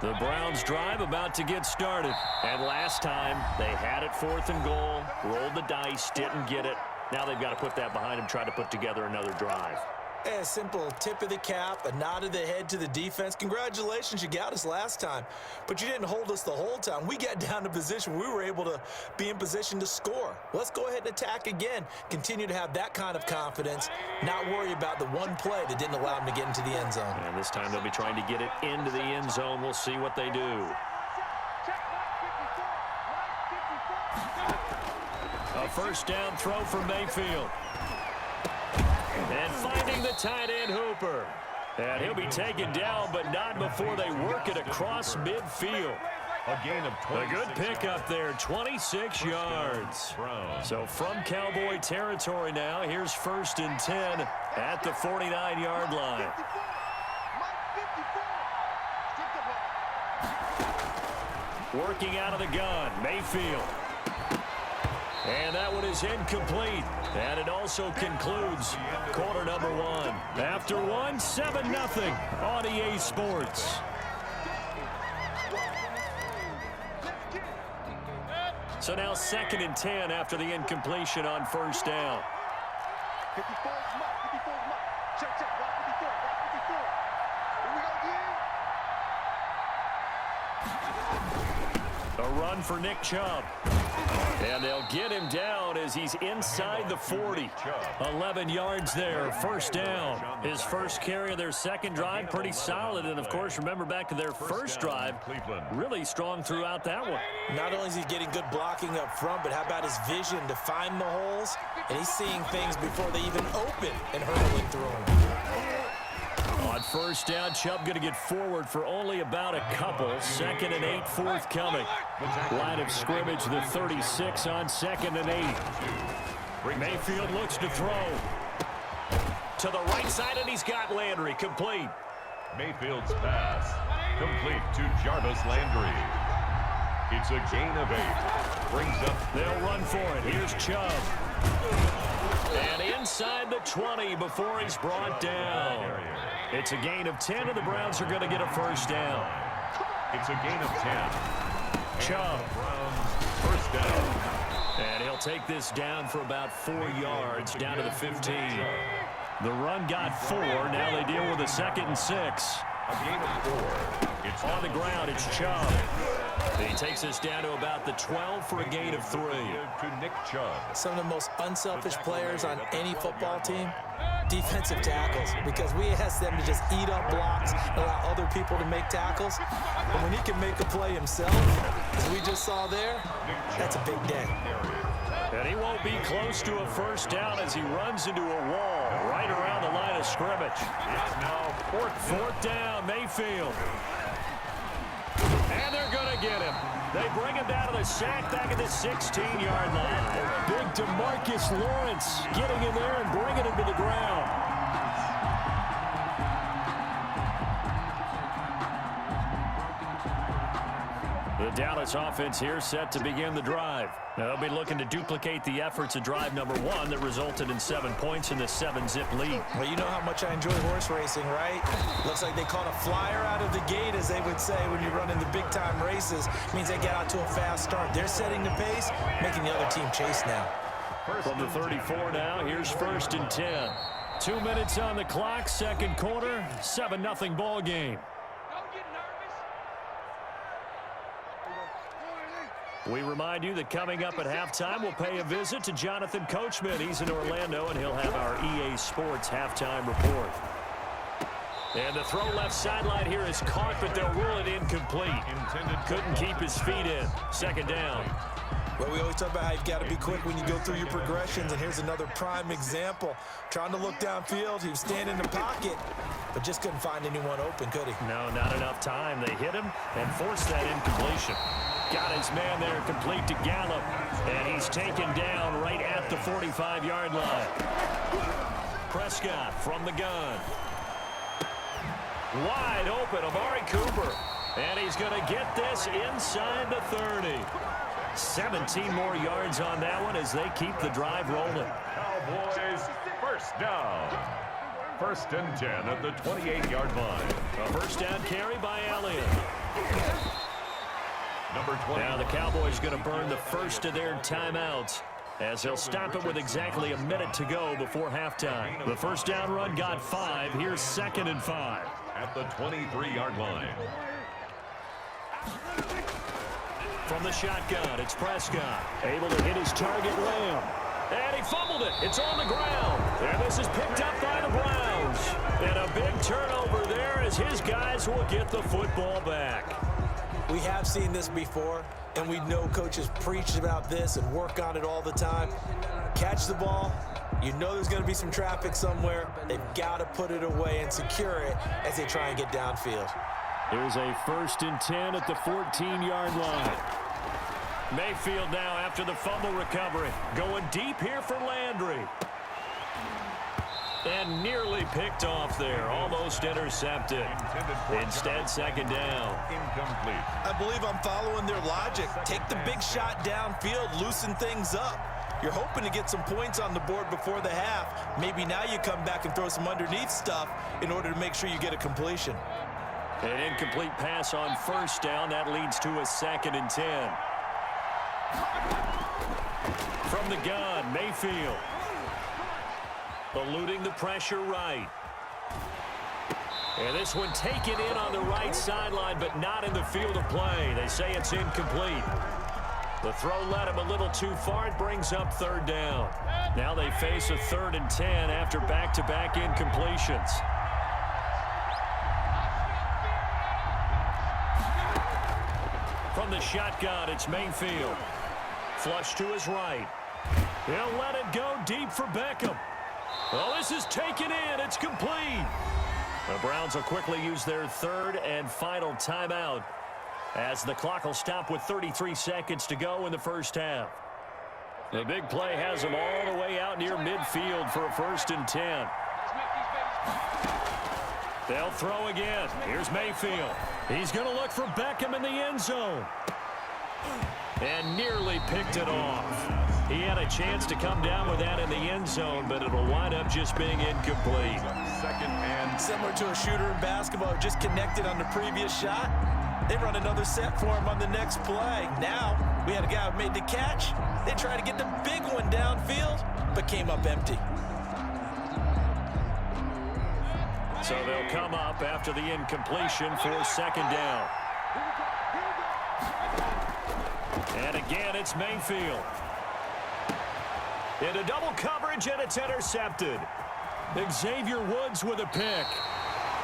The Browns drive about to get started. And last time, they had it 4th and goal, rolled the dice, didn't get it. Now they've got to put that behind them, try to put together another drive. A simple tip of the cap, a nod of the head to the defense. Congratulations, you got us last time. But you didn't hold us the whole time. We got down to position. We were able to be in position to score. Let's go ahead and attack again. Continue to have that kind of confidence. Not worry about the one play that didn't allow them to get into the end zone. And this time they'll be trying to get it into the end zone. We'll see what they do. A first down throw for Mayfield. And finding the tight end Hooper. And he'll be taken down, but not before they work it across midfield. A gain of 26. A good pickup there, 26 yards. So from Cowboy territory now, here's 1st and 10 at the 49-yard line. Working out of the gun, Mayfield. And that one is incomplete. And it also concludes quarter number 1. After 1, 7-0 on EA Sports. So now 2nd and 10 after the incompletion on first down. A run for Nick Chubb. And they'll get him down as he's inside the 40. 11 yards there, first down. His first carry of their second drive, pretty solid. And, of course, remember back to their first drive, really strong throughout that one. Not only is he getting good blocking up front, but how about his vision to find the holes? And he's seeing things before they even open and hurtling through them. On first down, Chubb going to get forward for only about a couple. 2nd and 8 forthcoming. Line of scrimmage, the 36 on 2nd and 8. Mayfield looks to throw. To the right side, and he's got Landry. Complete. Mayfield's pass. Complete to Jarvis Landry. It's a gain of 8. Brings up. They'll run for it. Here's Chubb. And inside the 20 before he's brought down. It's a gain of 10, and the Browns are going to get a first down. It's a gain of 10. Chubb. First down. And he'll take this down for about 4 yards, down to the 15. The run got 4. Now they deal with a 2nd and 6. A gain of 4. It's on the ground. It's Chubb. He takes us down to about the 12 for a gain of 3. To Nick Chubb. Some of the most unselfish players on any football team, defensive tackles, because we ask them to just eat up blocks, allow other people to make tackles. But when he can make a play himself, as we just saw there, that's a big day. And he won't be close to a first down as he runs into a wall right around the line of scrimmage. It's now 4th down, Mayfield. And they're going to get him. They bring him down to the sack back at the 16-yard line. Big DeMarcus Lawrence getting in there and bringing him to the ground. The Dallas offense here set to begin the drive. Now they'll be looking to duplicate the efforts of drive number 1 that resulted in 7 points in the 7-zip lead. Well, you know how much I enjoy horse racing, right? Looks like they caught a flyer out of the gate, as they would say when you run in the big-time races. Means they get out to a fast start. They're setting the pace, making the other team chase now. From the 34 now, here's 1st and 10. 2 minutes on the clock, second quarter, 7-0 ball game. We remind you that coming up at halftime, we'll pay a visit to Jonathan Coachman. He's in Orlando, and he'll have our EA Sports halftime report. And the throw left sideline here is caught, but they'll rule it incomplete. Couldn't keep his feet in. 2nd down. Well, we always talk about how you've got to be quick when you go through your progressions, and here's another prime example. Trying to look downfield, he was standing in the pocket, but just couldn't find anyone open, could he? No, not enough time. They hit him and forced that incompletion. Got his man there complete to Gallup, and he's taken down right at the 45-yard line. Prescott from the gun. Wide open, Amari Cooper. And he's going to get this inside the 30. 17 more yards on that one as they keep the drive rolling. Cowboys, first down. 1st and 10 at the 28-yard line. A first down carry by Elliott. Number 20. Now the Cowboys going to burn the first of their timeouts as they'll stop it with exactly a minute to go before halftime. The first down run got 5. Here's 2nd and 5. At the 23-yard line. From the shotgun, it's Prescott. Able to hit his target, Lamb. And he fumbled it. It's on the ground. And this is picked up by the Browns. And a big turnover there as his guys will get the football back. We have seen this before, and we know coaches preach about this and work on it all the time. Catch the ball. You know there's going to be some traffic somewhere. They've got to put it away and secure it as they try and get downfield. Here's a 1st and 10 at the 14-yard line. Mayfield now after the fumble recovery. Going deep here for Landry. And nearly picked off there. Almost intercepted. Instead, 2nd down. Incomplete. I believe I'm following their logic. Take the big shot downfield, loosen things up. You're hoping to get some points on the board before the half. Maybe now you come back and throw some underneath stuff in order to make sure you get a completion. An incomplete pass on 1st down. That leads to a 2nd and 10. From the gun, Mayfield. Eluding the pressure right. And this one taken in on the right sideline, but not in the field of play. They say it's incomplete. The throw led him a little too far. It brings up 3rd down. Now they face a 3rd and 10 after back-to-back incompletions. From the shotgun, it's Mayfield. Flush to his right. He'll let it go deep for Beckham. Well, this is taken in. It's complete. The Browns will quickly use their 3rd and final timeout as the clock will stop with 33 seconds to go in the first half. The big play has them all the way out near midfield for a 1st and 10. They'll throw again. Here's Mayfield. He's going to look for Beckham in the end zone. And nearly picked it off. He had a chance to come down with that in the end zone, but it'll wind up just being incomplete. 2nd and Similar to a shooter in basketball who just connected on the previous shot. They run another set for him on the next play. Now, we had a guy who made the catch. They tried to get the big one downfield, but came up empty. So they'll come up after the incompletion for 2nd down. And again, it's Mayfield. Into double coverage, and it's intercepted. Xavier Woods with a pick.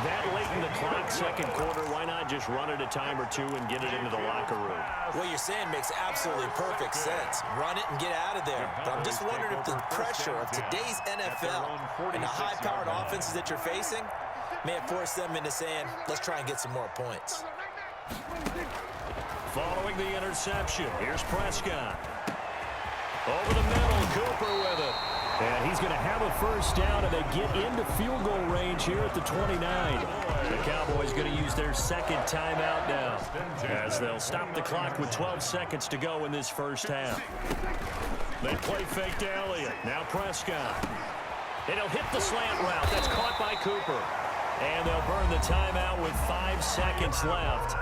That late in the clock, 2nd quarter, why not just run it a time or two and get it into the locker room? What you're saying makes absolutely perfect sense. Run it and get out of there. But I'm just wondering if the pressure of today's NFL and the high-powered offenses that you're facing may have forced them into saying, let's try and get some more points. Following the interception, here's Prescott. Over the middle, Cooper with it. And he's going to have a 1st down, and they get into field goal range here at the 29. The Cowboys going to use their 2nd timeout now as they'll stop the clock with 12 seconds to go in this first half. They play fake to Elliott. Now Prescott. And he'll hit the slant route. That's caught by Cooper. And they'll burn the timeout with 5 seconds left.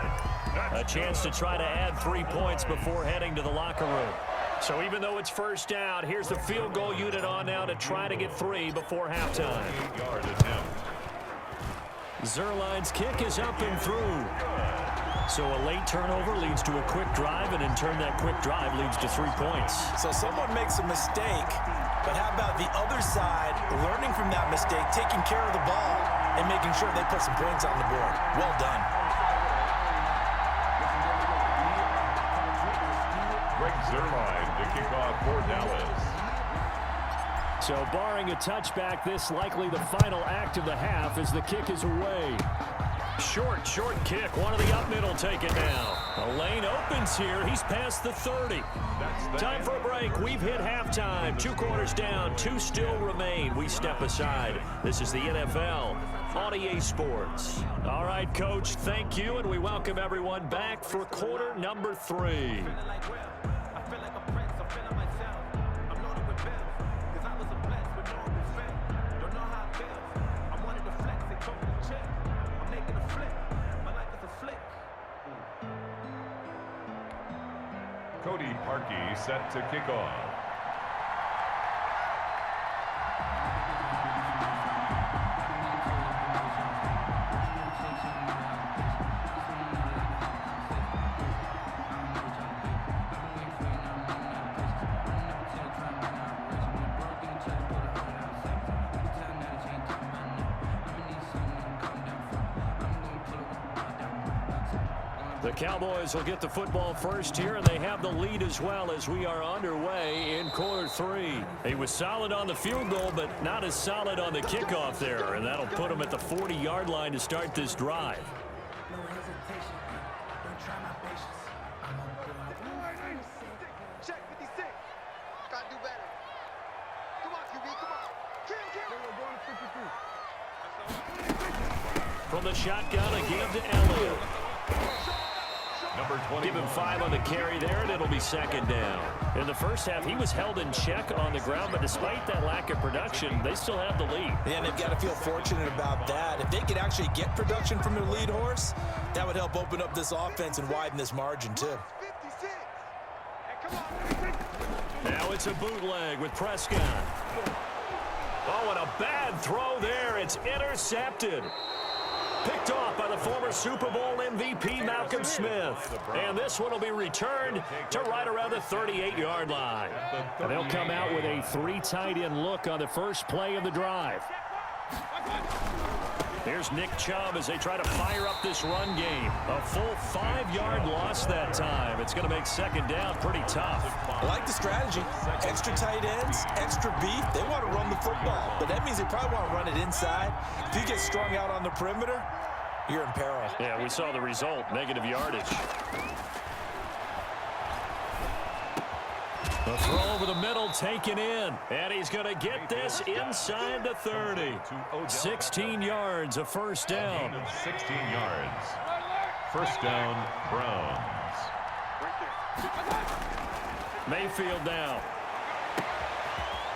A chance to try to add 3 points before heading to the locker room. So even though it's 1st down, here's the field goal unit on now to try to get 3 before halftime. 8-yard attempt. Zerline's kick is up and through. So a late turnover leads to a quick drive, and in turn that quick drive leads to 3 points. So someone makes a mistake, but how about the other side learning from that mistake, taking care of the ball, and making sure they put some points on the board? Well done. Greg Zerline to kick off for Dallas. So barring a touchback, this likely the final act of the half as the kick is away. Short kick. One of the up middle take it now. A lane opens here. He's past the 30. Time for a break. We've hit halftime. 2 quarters down. 2 still remain. We step aside. This is the NFL on EA Sports. All right, Coach, thank you, and we welcome everyone back for quarter number 3. Cody Parkey set to kick off. The Cowboys will get the football first here, and they have the lead as well as we are underway in quarter 3. He was solid on the field goal, but not as solid on the kickoff there, and that'll put him at the 40-yard line to start this drive. No hesitation. Don't try my patience. I'm on the Check 56. Gotta do better. Come on, QB. Come on. Kill. From the shotgun, a give to Elliott. Number 20. Give him 5 on the carry there, and it'll be second down. In the first half, he was held in check on the ground, but despite that lack of production, they still have the lead. And they've got to feel fortunate about that. If they could actually get production from their lead horse, that would help open up this offense and widen this margin, too. 56. Hey, come on. Now it's a bootleg with Prescott. Oh, and a bad throw there. It's intercepted. Picked off by the former Super Bowl MVP Malcolm Smith. And this one will be returned to right around the 38-yard line. And they'll come out with a 3 tight end look on the first play of the drive. Here's Nick Chubb as they try to fire up this run game. A full 5-yard loss that time. It's going to make second down pretty tough. I like the strategy. Extra tight ends, extra beef. They want to run the football, but that means they probably want to run it inside. If you get strung out on the perimeter, you're in peril. Yeah, we saw the result, negative yardage. The throw over the middle taken in, and he's going to get this inside the 30. 16 yards, a first down. 16 yards. First down, Browns. Mayfield down.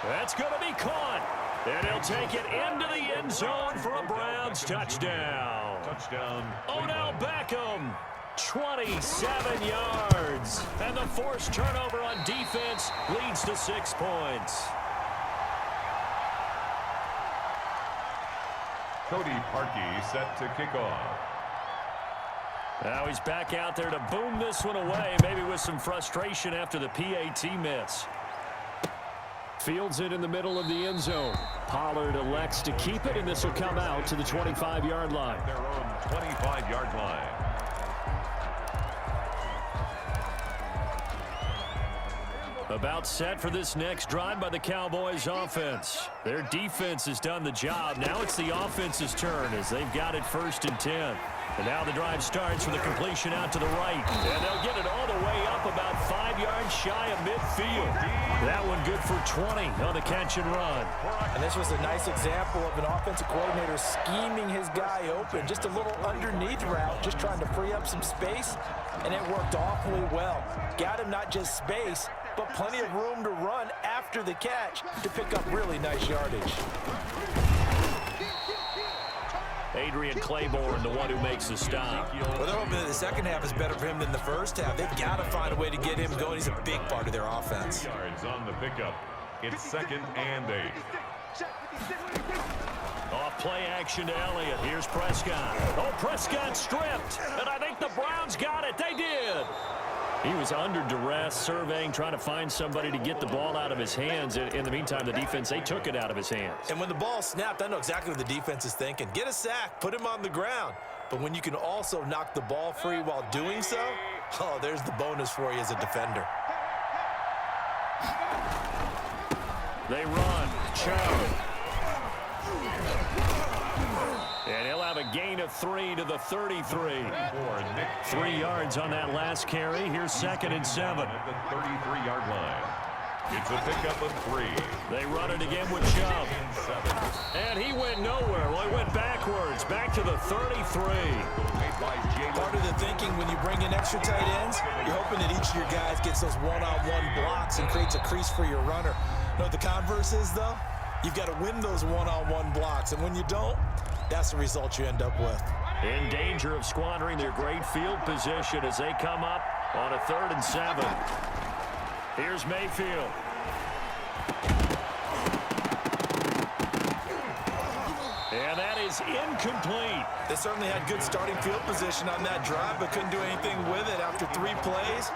That's going to be caught. And he'll take it into the end zone for a Browns touchdown. Touchdown. Odell Beckham. 27 yards. And the forced turnover on defense leads to 6 points. Cody Parkey set to kick off. Now he's back out there to boom this one away, maybe with some frustration after the PAT miss. Fields it in the middle of the end zone. Pollard elects to keep it, and this will come out to the 25-yard line. Their own 25-yard line. About set for this next drive by the Cowboys offense. Their defense has done the job. Now it's the offense's turn as they've got it 1st and 10. And now the drive starts with a completion out to the right. And they'll get it all the way up about 5 yards shy of midfield. That one good for 20 on the catch and run. And this was a nice example of an offensive coordinator scheming his guy open. Just a little underneath route, just trying to free up some space. And it worked awfully well. Got him not just space, but plenty of room to run after the catch to pick up really nice yardage. Adrian Claiborne, the one who makes the stop. Well, they're hoping that the second half is better for him than the first half. They've got to find a way to get him going. He's a big part of their offense. Yards on the pickup. It's 2nd and 8. Off play action to Elliott. Here's Prescott. Oh, Prescott stripped. And I think the Browns got it. They did. He was under duress, surveying, trying to find somebody to get the ball out of his hands. In the meantime, the defense, they took it out of his hands. And when the ball snapped, I know exactly what the defense is thinking. Get a sack, put him on the ground. But when you can also knock the ball free while doing so, oh, there's the bonus for you as a defender. They run. Chubb. And he'll have a gain of 3 to the 33. 3 yards on that last carry. Here's 2nd and 7. At the 33-yard line. It's a pickup of 3. They run it again with Chubb. And he went nowhere. Well, he went backwards. Back to the 33. Part of the thinking when you bring in extra tight ends, you're hoping that each of your guys gets those one-on-one blocks and creates a crease for your runner. You know what the converse is, though? You've got to win those one-on-one blocks. And when you don't, that's the result you end up with. In danger of squandering their great field position as they come up On a 3rd and 7. Here's Mayfield. And that is incomplete. They certainly had good starting field position on that drive, but couldn't do anything with it after 3 plays.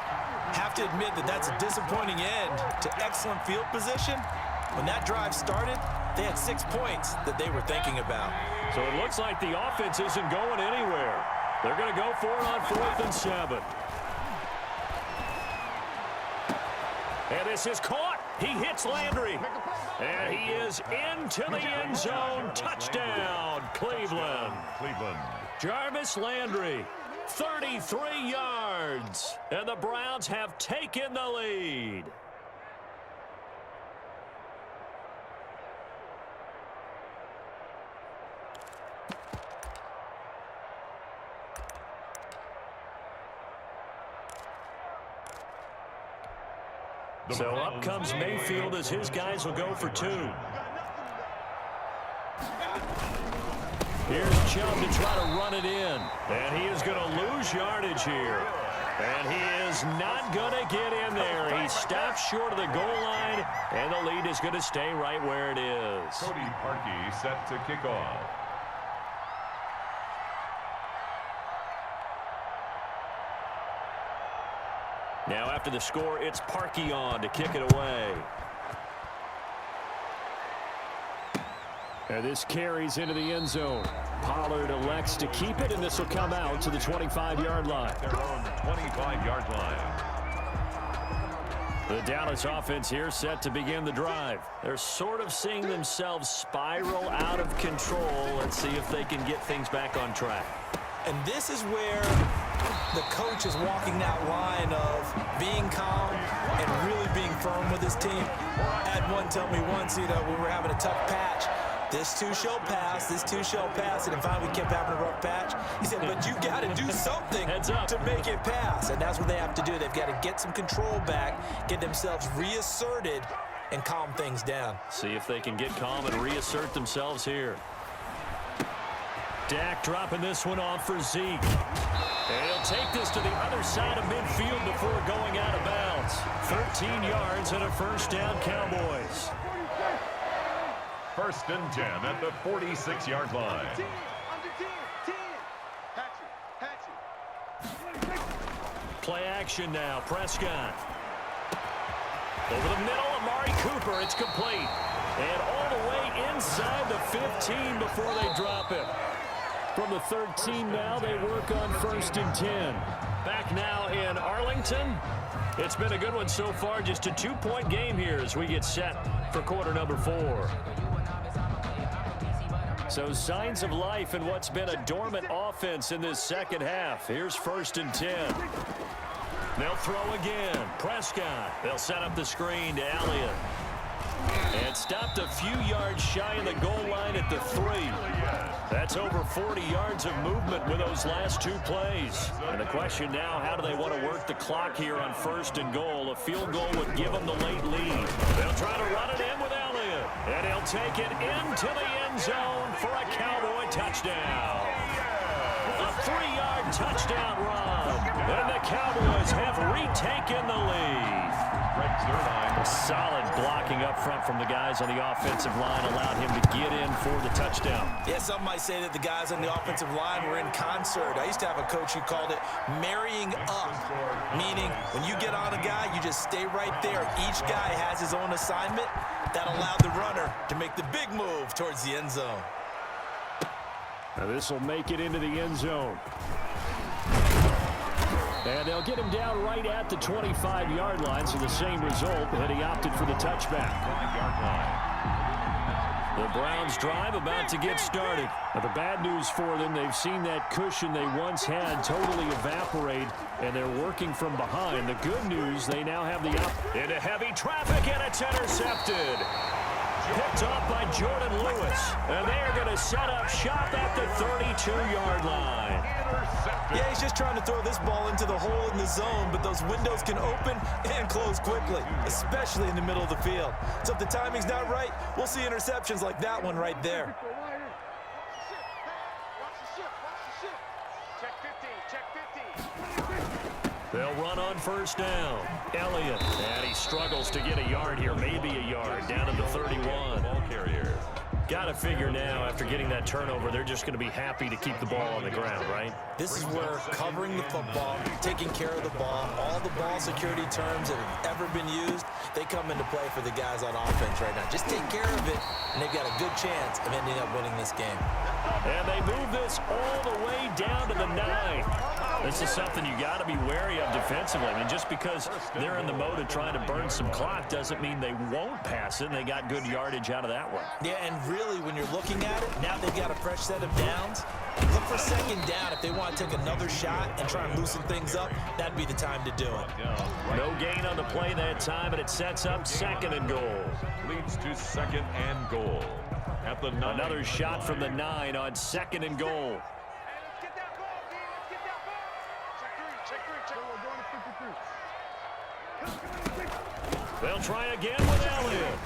Have to admit that that's a disappointing end to excellent field position. When that drive started, they had 6 points that they were thinking about. So it looks like the offense isn't going anywhere. They're going to go for it on 4th and 7. And this is caught. He hits Landry. And he is into the end zone. Touchdown, Cleveland. Jarvis Landry, 33 yards. And the Browns have taken the lead. So up comes Mayfield as his guys will go for 2. Here's Chubb to try to run it in. And he is going to lose yardage here. And he is not going to get in there. He stops short of the goal line, and the lead is going to stay right where it is. Cody Parkey set to kick off. Now after the score, it's Parkey on to kick it away. And this carries into the end zone. Pollard elects to keep it, and this will come out to the 25-yard line. Their own 25-yard line. The Dallas offense here set to begin the drive. They're sort of seeing themselves spiral out of control. Let's see if they can get things back on track. And this is where the coach is walking that line of being calm and really being firm with his team. I had one tell me once, when we were having a tough patch, this too shall pass, this too shall pass, and finally we kept having a rough patch. He said, but you got to do something to make it pass, and that's what they have to do. They've got to get some control back, get themselves reasserted, and calm things down. See if they can get calm and reassert themselves here. Dak dropping this one off for Zeke. And he'll take this to the other side of midfield before going out of bounds. 13 yards and a first down, Cowboys. 1st and 10 at the 46-yard line. Play action now. Prescott. Over the middle, Amari Cooper. It's complete. And all the way inside the 15 before they drop it. From the 13 now, they work on 1st and 10. Back now in Arlington. It's been a good one so far. Just a 2-point game here as we get set for quarter number 4. So signs of life in what's been a dormant offense in this second half. Here's 1st and 10. They'll throw again. Prescott. They'll set up the screen to Elliott. And stopped a few yards shy of the goal line at the 3. That's over 40 yards of movement with those last 2 plays. And the question now, how do they want to work the clock here on 1st and goal? A field goal would give them the late lead. They'll try to run it in with Elliott. And he'll take it into the end zone for a Cowboy touchdown. A 3-yard touchdown run. And the Cowboys have retaken the lead. Solid blocking up front from the guys on the offensive line allowed him to get in for the touchdown. Yeah, some might say that the guys on the offensive line were in concert. I used to have a coach who called it marrying up, meaning when you get on a guy, you just stay right there. Each guy has his own assignment. That allowed the runner to make the big move towards the end zone. Now this will make it into the end zone. And they'll get him down right at the 25-yard line, so the same result, and he opted for the touchback. The Browns drive about to get started. Now the bad news for them, they've seen that cushion they once had totally evaporate, and they're working from behind. The good news, they now have the into heavy traffic, and it's intercepted. Picked off by Jordan Lewis, and they're going to set up shop at the 32-yard line. Yeah, he's just trying to throw this ball into the hole in the zone, but those windows can open and close quickly, especially in the middle of the field. So if the timing's not right, we'll see interceptions like that one right there. Check 15, check 15. They'll run on first down. Elliott, and he struggles to get a yard here, maybe a yard, down at the 31. Ball carrier. Got to figure now, after getting that turnover, they're just going to be happy to keep the ball on the ground, right? This is where covering the football, taking care of the ball, all the ball security terms that have ever been used, they come into play for the guys on offense right now. Just take care of it, and they've got a good chance of ending up winning this game. And they move this all the way down to the 9. This is something you got to be wary of defensively. I mean, just because they're in the mode of trying to burn some clock doesn't mean they won't pass it, and they got good yardage out of that one. Yeah, and really, when you're looking at it, now they've got a fresh set of downs. Look for second down. If they want to take another shot and try and loosen things up, that'd be the time to do it. No gain on the play that time, and it sets up 2nd and goal. Leads to 2nd and goal. At the 9. Another shot from the 9 on 2nd and goal. Let's get that ball, D. Let's get that ball. Check 3. They'll try again with Elliott.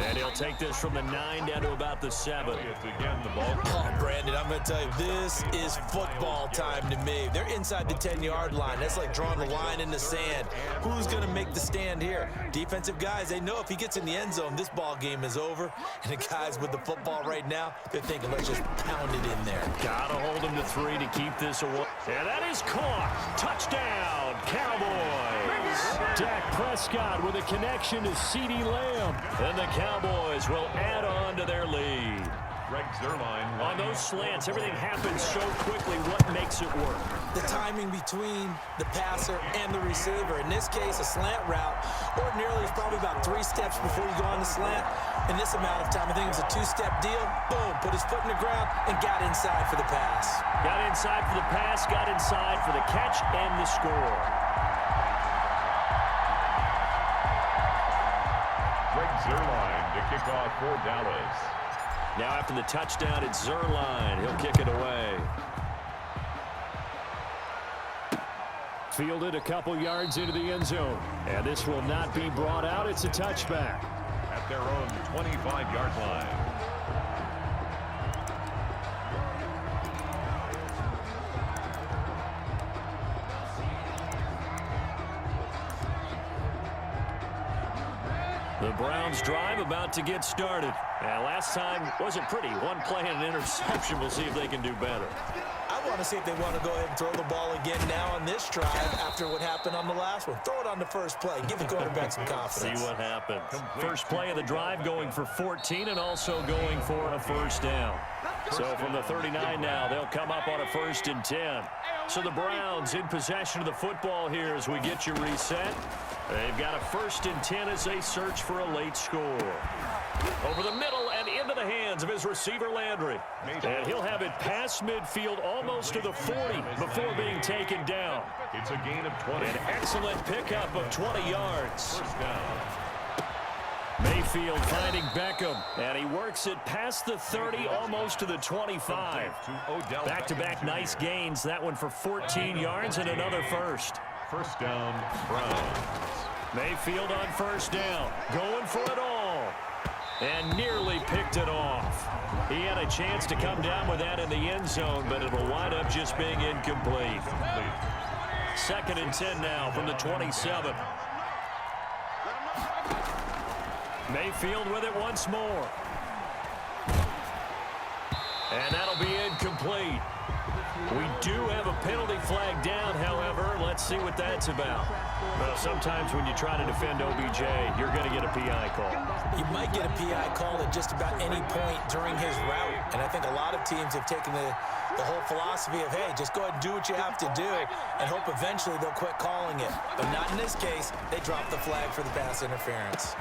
And he'll take this from the 9 down to about the 7. Again, the ball. Oh, Brandon, I'm going to tell you, this is football time to me. They're inside the 10-yard line. That's like drawing a line in the sand. Who's going to make the stand here? Defensive guys, they know if he gets in the end zone, this ball game is over. And the guys with the football right now, they're thinking, let's just pound it in there. Got to hold him to 3 to keep this away. And that is caught. Touchdown, Cowboys. Dak Prescott with a connection to CeeDee Lamb. And the Cowboys will add on to their lead. Greg Zuerlein. On those slants, everything happens so quickly. What makes it work? The timing between the passer and the receiver. In this case, a slant route. Ordinarily, it's probably about 3 steps before you go on the slant. In this amount of time, I think it was a 2-step deal. Boom, put his foot in the ground and got inside for the pass. Got inside for the pass, got inside for the catch and the score. Greg Zuerlein to kick off for Dallas. Now after the touchdown, it's Zuerlein. He'll kick it away. Fielded a couple yards into the end zone. And this will not be brought out. It's a touchback. At their own 25-yard line. The Browns drive about to get started. And last time wasn't pretty. One play and an interception. We'll see if they can do better. I want to see if they want to go ahead and throw the ball again now on this drive after what happened on the last one. Throw it on the first play. Give the quarterback some confidence. See what happens. First play of the drive going for 14 and also going for a first down. So from the 39 now, they'll come up on a 1st and 10. So the Browns in possession of the football here as we get you reset. They've got a 1st and 10 as they search for a late score. Over the middle and into the hands of his receiver, Landry. And he'll have it past midfield almost to the 40 before being taken down. It's a gain of 20. An excellent pickup of 20 yards. First down. Mayfield finding Beckham, and he works it past the 30, almost to the 25. Back-to-back nice gains. That one for 14 yards and another first. First down, Browns. Mayfield on first down, going for it all, and nearly picked it off. He had a chance to come down with that in the end zone, but it'll wind up just being incomplete. 2nd and 10 now from the 27. Mayfield with it once more. And that'll be incomplete. We do have a penalty flag down, however. Let's see what that's about. Well, sometimes when you try to defend OBJ, you're going to get a PI call. You might get a PI call at just about any point during his route. And I think a lot of teams have taken the whole philosophy of, hey, just go ahead and do what you have to do and hope eventually they'll quit calling it. But not in this case. They dropped the flag for the pass interference.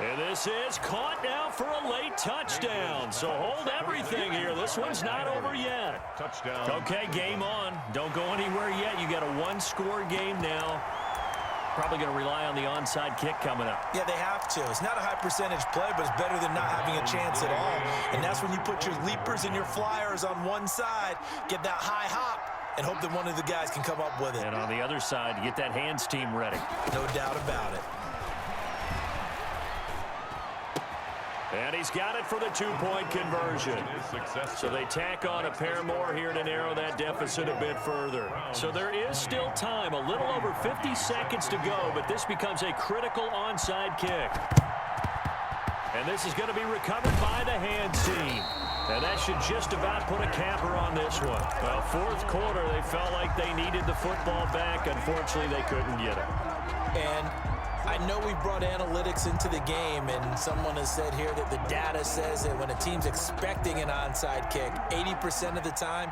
And this is caught now for a late touchdown. So hold everything here. This one's not over yet. Touchdown. Okay, game on. Don't go anywhere yet. You got a 1-score game now. Probably going to rely on the onside kick coming up. Yeah, they have to. It's not a high percentage play, but it's better than not having a chance at all. And that's when you put your leapers and your flyers on one side, get that high hop, and hope that one of the guys can come up with it. And on the other side, get that hands team ready. No doubt about it. And he's got it for the two-point conversion. So they tack on a pair more here to narrow that deficit a bit further. So there is still time, a little over 50 seconds to go, but this becomes a critical onside kick. And this is going to be recovered by the hands team. And that should just about put a capper on this one. Well, fourth quarter, they felt like they needed the football back. Unfortunately, they couldn't get it. And I know we brought analytics into the game, and someone has said here that the data says that when a team's expecting an onside kick, 80% of the time,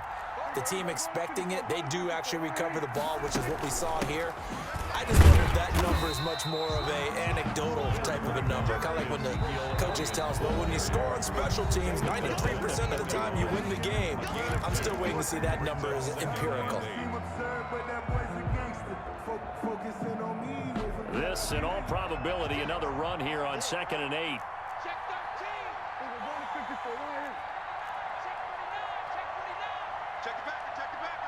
the team expecting it, they do actually recover the ball, which is what we saw here. I just wonder if that number is much more of a anecdotal type of a number. Kind of like when the coaches tell us, well, when you score on special teams, 93% of the time you win the game. I'm still waiting to see that number is empirical. This, in all probability, another run here on 2nd and 8. Check 13. Check the backer, check the backer.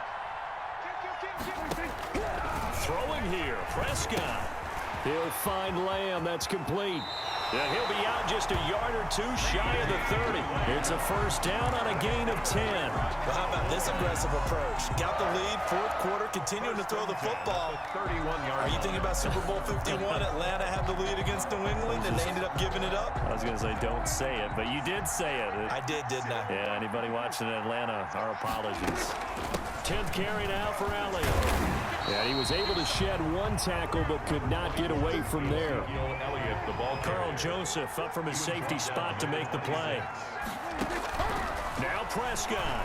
Throwing here, Prescott. He'll find Lamb. That's complete. And he'll be out just a yard or two shy of the 30. It's a first down on a gain of 10. Well, how about this aggressive approach? Got the lead, fourth quarter, continuing to throw the football. 31 yards. Are you thinking about Super Bowl 51? Atlanta had the lead against New England, and they ended up giving it up? I was going to say don't say it, but you did say it. I did, didn't I? Yeah, anybody watching in Atlanta, our apologies. 10th carry now for Elliott. Yeah, he was able to shed one tackle, but could not get away from there. Carl Joseph up from his safety spot to make the play. Now Prescott.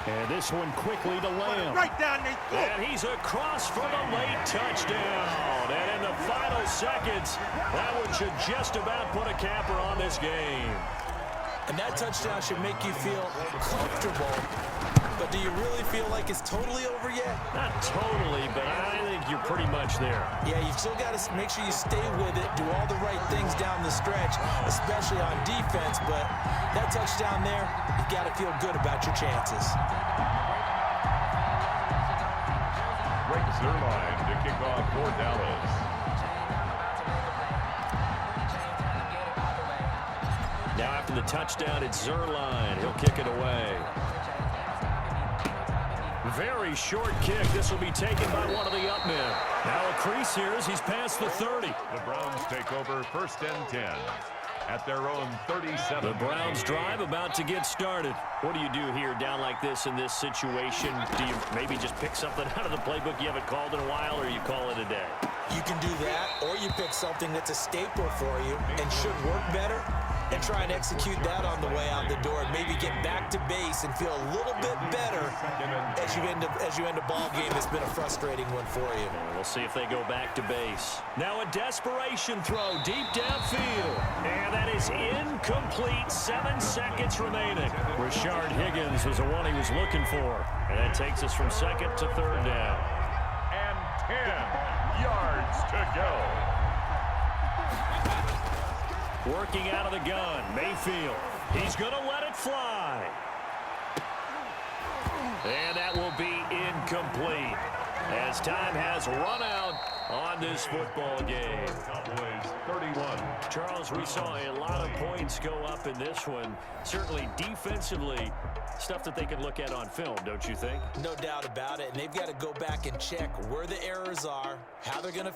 And this one quickly to Lamb. Right down there. And he's across for the late touchdown. And in the final seconds, that one should just about put a capper on this game. And that touchdown should make you feel comfortable. But do you really feel like it's totally over yet? Not totally, but I think you're pretty much there. Yeah, you've still got to make sure you stay with it, do all the right things down the stretch, especially on defense. But that touchdown there, you've got to feel good about your chances. Greg Zerline to kick off for Dallas. Now after the touchdown, it's Zerline. He'll kick it away. Very short kick. This will be taken by one of the up men. Now a crease here as he's past the 30. The Browns take over 1st and 10 at their own 37. The Browns drive about to get started. What do you do here down like this in this situation? Do you maybe just pick something out of the playbook you haven't called in a while, or you call it a day? You can do that, or you pick something that's a staple for you and should work better, and try and execute that on the way out the door, and maybe get back to base and feel a little bit better as you end a ball game that's been a frustrating one for you. We'll see if they go back to base. Now a desperation throw deep downfield, and that is incomplete. 7 seconds remaining. Rashard Higgins was the one he was looking for, and that takes us from 2nd to 3rd down. And 10 yards to go. Working out of the gun, Mayfield. He's going to let it fly. And that will be incomplete as time has run out on this football game. Cowboys 31. Charles, we saw a lot of points go up in this one. Certainly defensively, stuff that they can look at on film, don't you think? No doubt about it, and they've got to go back and check where the errors are, how they're going to